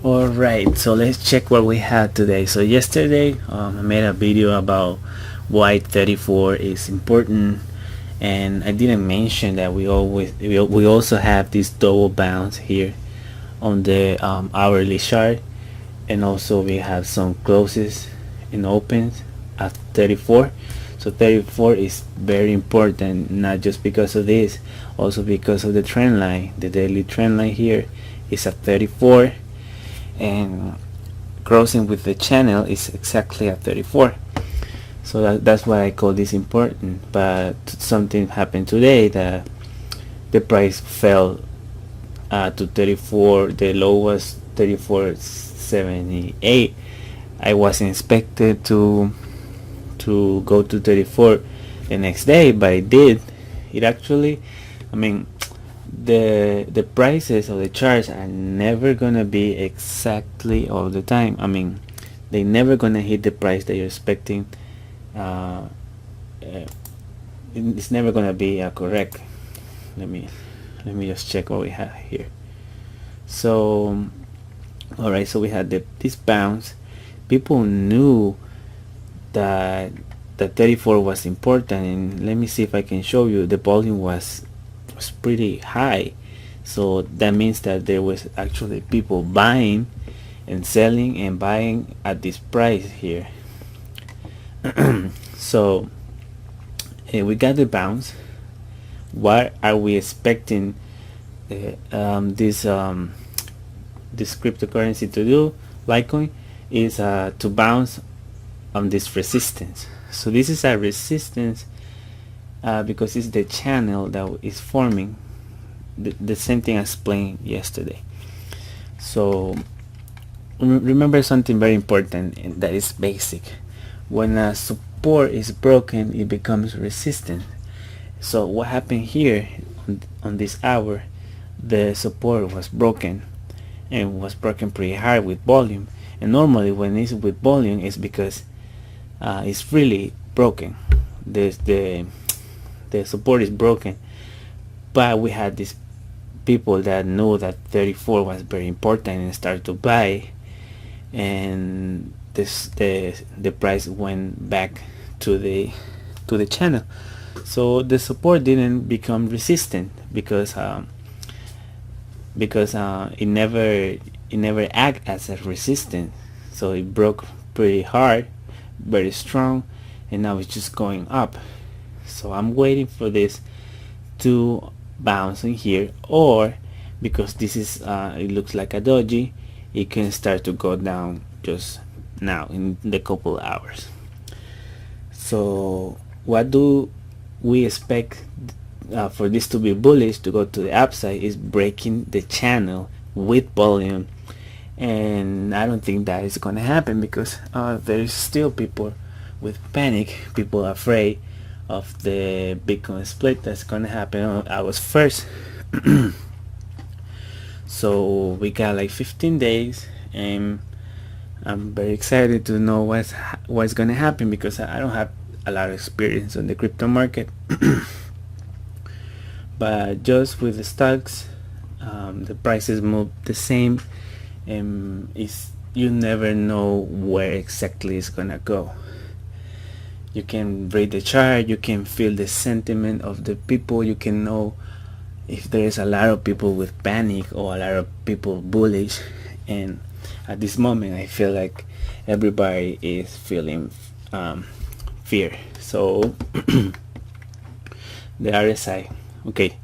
Alright, so let's check what we had today. So yesterday I made a video about why 34 is important, and I didn't mention that we also have this double bounce here on the hourly chart, and also we have some closes and opens at 34. So 34 is very important, not just because of this, also because of the trend line. The daily trend line here is at 34, and crossing with the channel is exactly at 34. So that's why I call this important. But something happened today that the price fell to 34. The low was 34.78. I wasn't expected to go to 34 the next day, but it did. It actually, I mean, the prices of the charts are never gonna be exactly all the time. I mean, they never gonna hit the price that you're expecting. It's never gonna be correct. Let me just check what we have here. So all right, so we had this bounce. People knew that the 34 was important, and let me see if I can show you. The volume was pretty high, so that means that there was actually people buying and selling and buying at this price here. So we got the bounce. What are we expecting this cryptocurrency to do? Litecoin is to bounce on this resistance. So this is a resistance because it's the channel that is forming the same thing I explained yesterday. So remember something very important, and that is basic. When a support is broken, it becomes resistant. So what happened here on this hour, the support was broken, and was broken pretty hard with volume. And normally when it's with volume, it's because it's really broken. The support is broken, but we had these people that know that 34 was very important and started to buy, and the price went back to the channel. So the support didn't become resistant because it never act as a resistance. So it broke pretty hard, very strong, and now it's just going up. So I'm waiting for this to bounce in here, or because this is it looks like a doji, it can start to go down just now in the couple hours. So what do we expect for this to be bullish, to go to the upside, is breaking the channel with volume, and I don't think that is gonna happen because there is still people with panic, people afraid of the Bitcoin split that's gonna happen on August 1st. So we got like 15 days, and I'm very excited to know what's gonna happen because I don't have a lot of experience on the crypto market. But just with the stocks, the prices move the same, and you never know where exactly it's gonna go. You can read the chart, you can feel the sentiment of the people, you can know if there is a lot of people with panic or a lot of people bullish. And at this moment I feel like everybody is feeling fear. So the RSI, okay,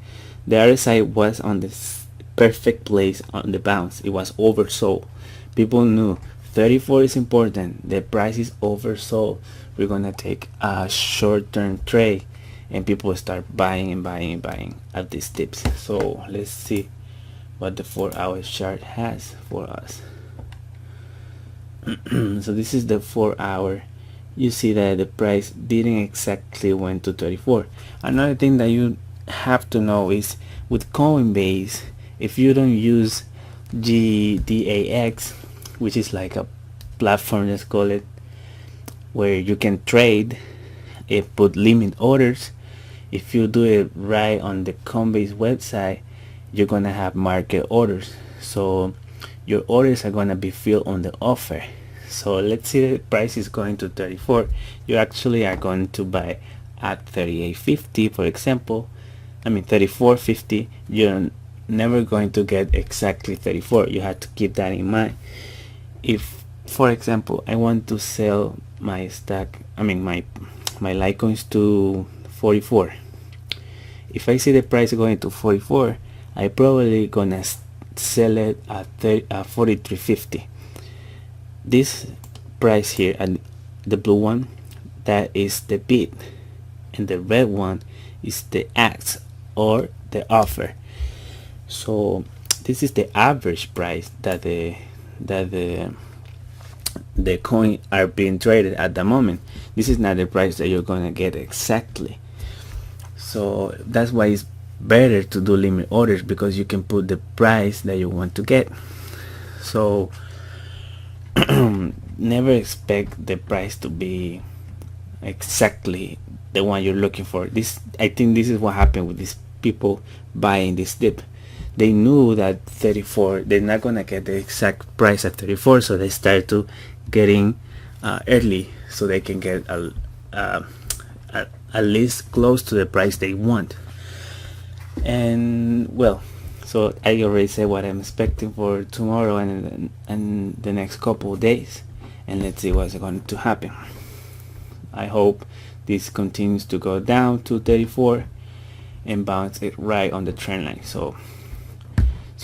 the RSI was on this perfect place on the bounce. It was oversold. People knew 34 is important, the price is oversold, we're gonna take a short-term trade, and people start buying and buying and buying at these tips. So let's see what the 4-hour chart has for us. So this is the 4-hour. You see that the price didn't exactly went to 34. Another thing that you have to know is with Coinbase, if you don't use GDAX, which is like a platform, let's call it, where you can trade and put limit orders, if you do it right on the Coinbase website, you're gonna have market orders. So your orders are gonna be filled on the offer. So let's say the price is going to 34, you actually are going to buy at 38.50, for example. I mean 34.50. You're never going to get exactly 34. You have to keep that in mind. If, for example, I want to sell my stack, I mean my Litecoins to 44, if I see the price going to 44, I probably gonna sell it at 43.50. This price here, and the blue one, that is the bid, and the red one is the ask or the offer. So this is the average price that the coin are being traded at the moment. This is not the price that you're gonna get exactly. So that's why it's better to do limit orders, because you can put the price that you want to get. So never expect the price to be exactly the one you're looking for. I think this is what happened with these people buying this dip. They knew that 34, they're not gonna get the exact price at 34, so they started to getting early, so they can get at least close to the price they want. And well, so I already said what I'm expecting for tomorrow and the next couple of days, and let's see what's going to happen. I hope this continues to go down to 34 and bounce it right on the trend line, so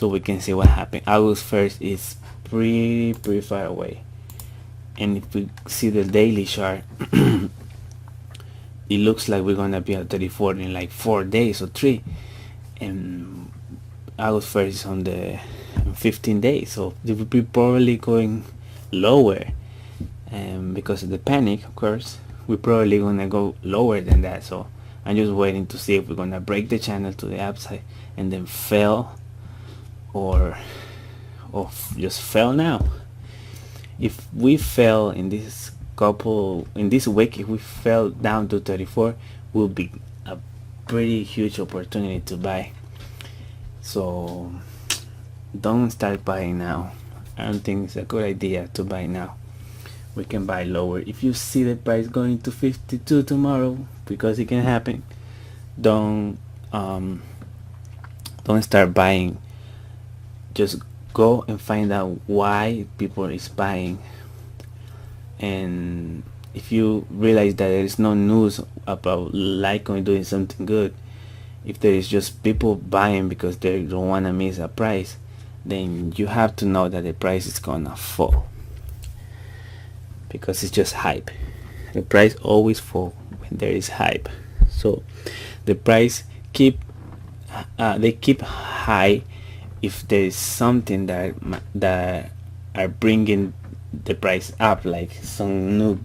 we can see what happened. August 1st is pretty far away, and if we see the daily chart, it looks like we're gonna be at 34 in like 4 days or 3, and August 1st is on the 15 days, so it will be probably going lower, and because of the panic, of course, we're probably gonna go lower than that. So I'm just waiting to see if we're gonna break the channel to the upside and then fail, or just fail now. If we fail in this week, if we fell down to 34, will be a pretty huge opportunity to buy. So don't start buying now. I don't think it's a good idea to buy now. We can buy lower. If you see the price going to 52 tomorrow, because it can happen, don't start buying. Just go and find out why people is buying, and if you realize that there is no news about Litecoin doing something good, if there is just people buying because they don't want to miss a price, then you have to know that the price is gonna fall, because it's just hype. The price always fall when there is hype. So the price keep high if there is something that are bringing the price up, like some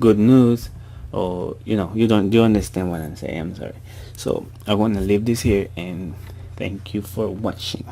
good news, or you understand what I'm saying. I'm sorry. So I want to leave this here, and thank you for watching.